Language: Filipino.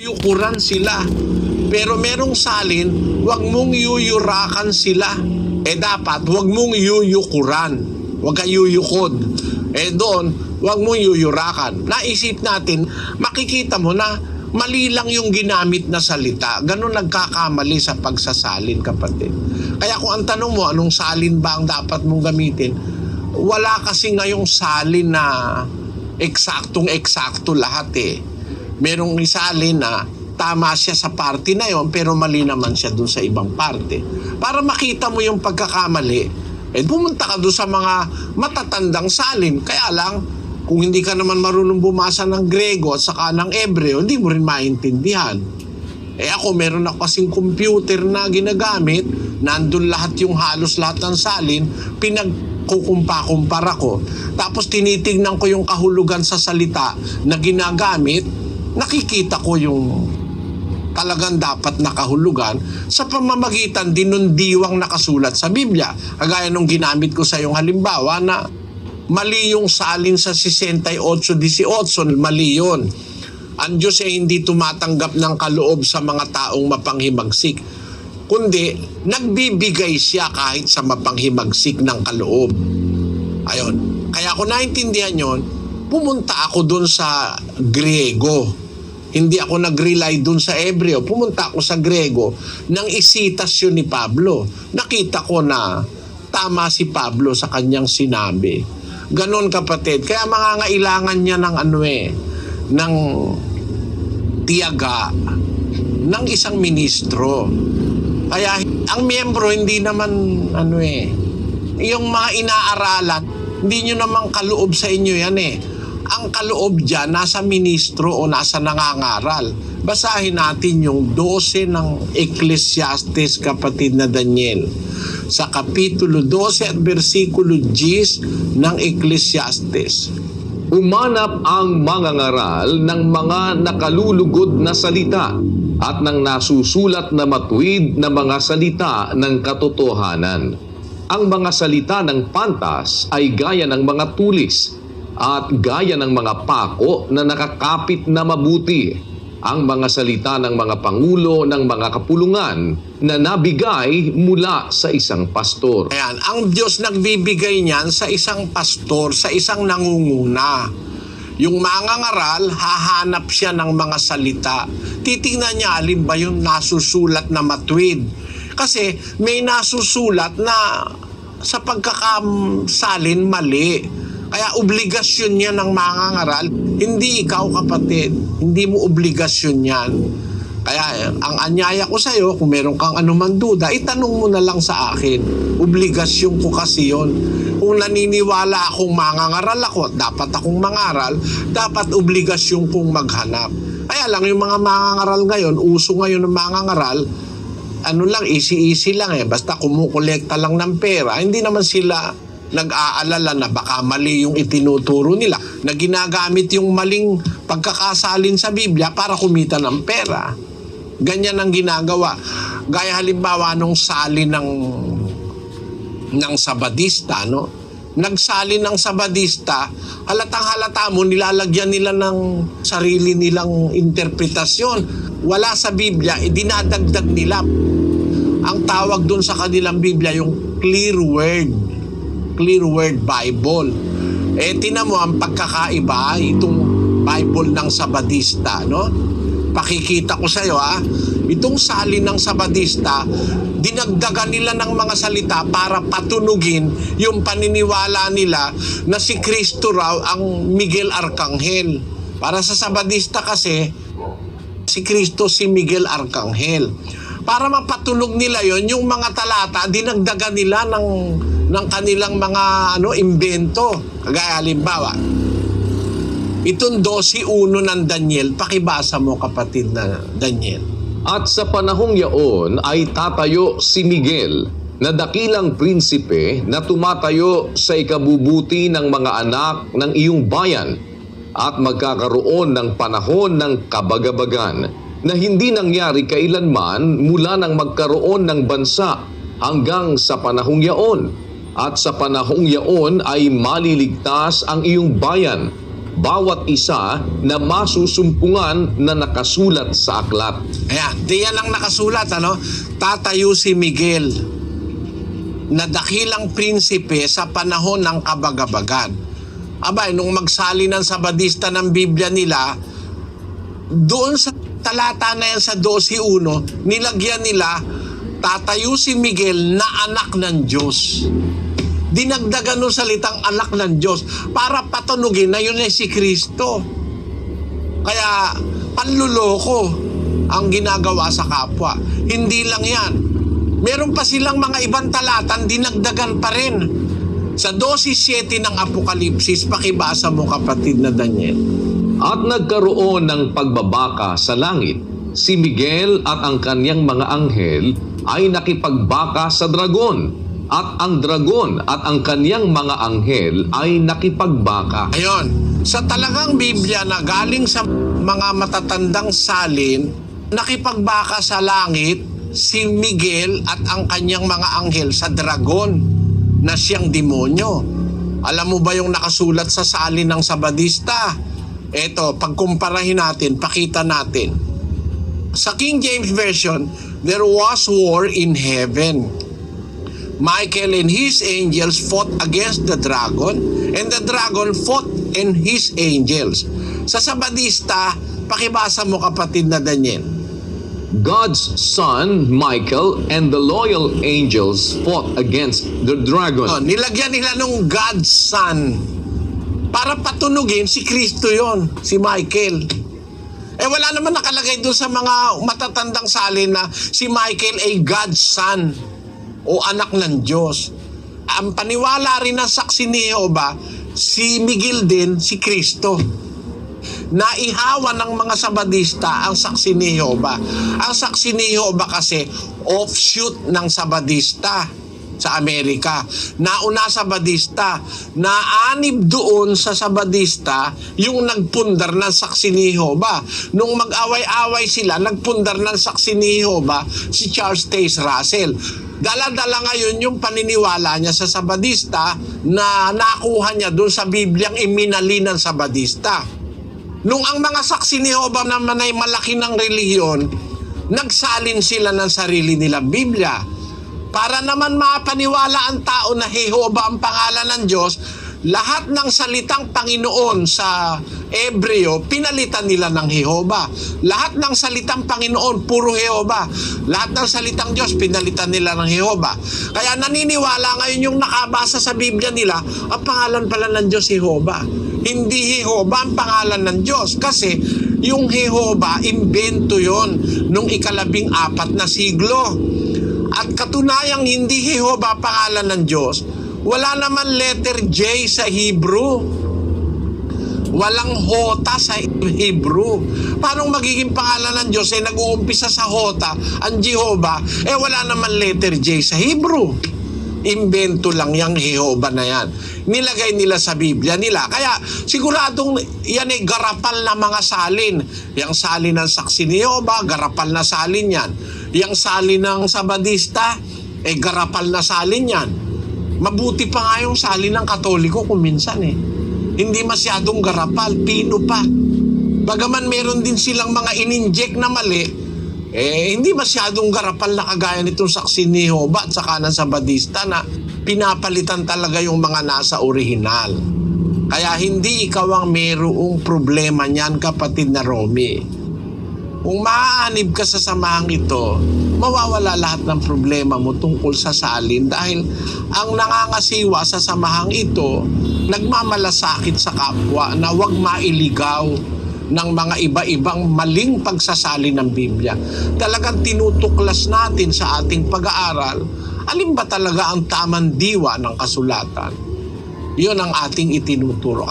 Yukuran sila. Pero merong salin, wag mong yuyurakan sila. Dapat, wag mong yuyukuran. Wag ka yuyukod. Doon, wag mong yuyurakan. Naisip natin, makikita mo na mali lang yung ginamit na salita. Ganun nagkakamali sa pagsasalin, kapatid. Kaya kung ang tanong mo, anong salin ba ang dapat mong gamitin? Wala kasi ngayong salin na eksaktong-eksakto lahat Merong isalin na tama siya sa parte na yon pero mali naman siya dun sa ibang parte. Para makita mo yung pagkakamali, pumunta ka dun sa mga matatandang salin. Kaya lang, kung hindi ka naman marunong bumasa ng Grego at saka ng Ebreo, hindi mo rin maintindihan. Ako, meron ako kasing computer na ginagamit, nandun lahat yung halos lahat ng salin, pinagkukumpa-kumpara ko. Tapos tinitignan ko yung kahulugan sa salita na ginagamit, nakikita ko yung talagang dapat nakahulugan sa pamamagitan din ng diwang nakasulat sa Biblia. Kagaya nung ginamit ko sa yung halimbawa na mali yung salin sa 68:18, mali yun. Ang Diyos hindi tumatanggap ng kaloob sa mga taong mapanghimagsik, kundi nagbibigay siya kahit sa mapanghimagsik ng kaloob. Ayon. Kaya kung naintindihan yon, pumunta ako dun sa Griego. Hindi ako nag-rely dun sa Ebreo. Pumunta ako sa Grego nang isitas yun ni Pablo. Nakita ko na tama si Pablo sa kanyang sinabi. Ganon, kapatid. Kaya mangangailangan niya ng ng tiyaga ng isang ministro. Kaya ang miyembro hindi naman yung mga inaaralan, hindi nyo naman kaloob sa inyo yan Ang kaloob dyan, nasa ministro o nasa nangangaral. Basahin natin yung 12 ng Ecclesiastes, kapatid na Daniel. Sa Kapitulo 12 at versikulo 10 ng Ecclesiastes. Umanap ang mangangaral ng mga nakalulugod na salita at ng nasusulat na matuwid na mga salita ng katotohanan. Ang mga salita ng pantas ay gaya ng mga tulis at gaya ng mga pako na nakakapit na mabuti. Ang mga salita ng mga pangulo ng mga kapulungan na nabigay mula sa isang pastor. Ayan, ang Diyos nagbibigay niyan sa isang pastor, sa isang nangunguna. Yung mangangaral, hahanap siya ng mga salita. Titingnan niya alin ba yung nasusulat na matuwid. Kasi may nasusulat na sa pagkakasalin mali. Kaya obligasyon niya ng mangangaral. Hindi ikaw, kapatid. Hindi mo obligasyon yan. Kaya ang anyaya ko sa iyo, kung meron kang anuman duda, itanong mo na lang sa akin. Obligasyon ko kasi yon. Kung naniniwala akong mangangaral ako, dapat akong mangaral, dapat obligasyon kong maghanap. Kaya lang yung mga mangangaral ngayon, uso ngayon ng mangangaral, easy lang Basta kumukolekta lang ng pera, hindi naman sila nag-aalala na baka mali yung itinuturo nila, na ginagamit yung maling pagkakasalin sa Biblia para kumita ng pera. Ganyan ang ginagawa. Gaya halimbawa nung salin ng Sabadista, Nagsali ng Sabadista, halatang-halata mo, nilalagyan nila ng sarili nilang interpretasyon. Wala sa Biblia, dinadagdag nila. Ang tawag dun sa kanilang Biblia, yung clear word Bible. Tingnan mo ang pagkakaiba itong Bible ng Sabadista, Pakikita ko sa iyo itong salin ng Sabadista, dinagdagan nila ng mga salita para patunugin yung paniniwala nila na si Kristo raw ang Miguel Arcangel. Para sa Sabadista kasi, si Kristo si Miguel Arcangel. Para mapatunog nila yon, yung mga talata, dinagdagan nila ng kanilang mga imbento. Kagaya halimbawa, itong 12:1 ng Daniel, pakibasa mo, kapatid na Daniel. At sa panahong yaon ay tatayo si Miguel, na dakilang prinsipe na tumatayo sa ikabubuti ng mga anak ng iyong bayan, at magkakaroon ng panahon ng kabagabagan na hindi nangyari kailanman mula nang magkaroon ng bansa hanggang sa panahong yaon. At sa panahong yaon ay maliligtas ang iyong bayan bawat isa na masusumpungan na nakasulat sa aklat. Ayan, diyan ang nakasulat, ano? Tatayo si Miguel na dakilang prinsipe sa panahon ng kabagabagan. Abay, nung magsalinan sa Sabadista ng Biblia nila, doon sa talata na yan sa 12:1, nilagyan nila, tatayo si Miguel na anak ng Diyos. Dinagdagan ng salitang anak ng Diyos para patunugin na yun ay si Kristo. Kaya panluloko ang ginagawa sa kapwa. Hindi lang yan. Meron pa silang mga ibang talatan, dinagdagan pa rin. Sa 12:7 ng Apokalipsis, pakibasa mo kapatid na Daniel. At nagkaroon ng pagbabaka sa langit. Si Miguel at ang kanyang mga anghel ay nakipagbaka sa dragon. At ang dragon at ang kanyang mga anghel ay nakipagbaka. Ayon, sa talagang Biblia na galing sa mga matatandang salin, nakipagbaka sa langit si Miguel at ang kanyang mga anghel sa dragon na siyang demonyo. Alam mo ba yung nakasulat sa salin ng Sabadista? Eto, pagkumparahin natin, pakita natin. Sa King James Version, there was war in heaven. Michael and his angels fought against the dragon, and the dragon fought and his angels. Sa Sabadista, pakibasa mo kapatid na Daniel. God's son, Michael, and the loyal angels fought against the dragon. Oh, nilagyan nila nung God's son para patunugin si Kristo yon, si Michael. Eh wala naman nakalagay doon sa mga matatandang salin na si Michael ay God's son o anak ng Diyos. Ang paniwala rin ng saksi ni Jehova, si Miguel din, si Kristo. Naihawa ng mga Sabadista ang saksi ni Jehova. Ang saksi ni Jehova kasi offshoot ng Sabadista sa Amerika. Nauna Sabadista, naanib doon sa Sabadista yung nagpundar ng saksi ni Jehova. Nung mag-away-away sila, nagpundar ng saksi ni Jehova si Charles Taze Russell. Dala-dala ngayon yung paniniwala niya sa Sabadista na nakuha niya doon sa Bibliang iminali ng Sabadista. Nung ang mga saksi ni Jehova naman ay malaki ng relihiyon, nagsalin sila ng sarili nilang Biblia. Para naman mapaniwala ang tao na Jehova ang pangalan ng Diyos, lahat ng salitang Panginoon sa Hebreo, pinalitan nila ng Jehova. Lahat ng salitang Panginoon, puro Jehova. Lahat ng salitang Diyos, pinalitan nila ng Jehova. Kaya naniniwala ngayon yung nakabasa sa Biblia nila, ang pangalan pala ng Diyos, Jehova. Hindi Jehova ang pangalan ng Diyos. Kasi yung Jehova, imbento yon nung 14 na siglo. At katunayang hindi Jehova pangalan ng Diyos, wala naman letter J sa Hebrew. Walang hota sa Hebrew. Paano magiging pangalan ng Diyos ay nag-uumpisa sa hota, ang Jehovah, wala naman letter J sa Hebrew. Imbento lang yung Jehovah na yan. Nilagay nila sa Biblia nila. Kaya siguradong yan ay garapal na mga salin. Yang salin ng saksi ni Jehovah, garapal na salin yan. Yang salin ng Sabadista, garapal na salin yan. Mabuti pa nga yung salin ng Katoliko kung minsan Hindi masyadong garapal, pino pa. Bagaman meron din silang mga in-inject na mali, hindi masyadong garapal na kagaya nitong saksi ni Jehovah at saka ng Sabadista na pinapalitan talaga yung mga nasa orihinal. Kaya hindi ikaw ang mayroong problema niyan, kapatid na Romy. Kung maaanib ka sa samahang ito, mawawala lahat ng problema mo tungkol sa salin dahil ang nangangasiwa sa samahang ito, nagmamalasakit sa kapwa na huwag mailigaw ng mga iba-ibang maling pagsasalin ng Biblia. Talagang tinutuklas natin sa ating pag-aaral, alin ba talaga ang tamang diwa ng kasulatan? Yun ang ating itinuturo.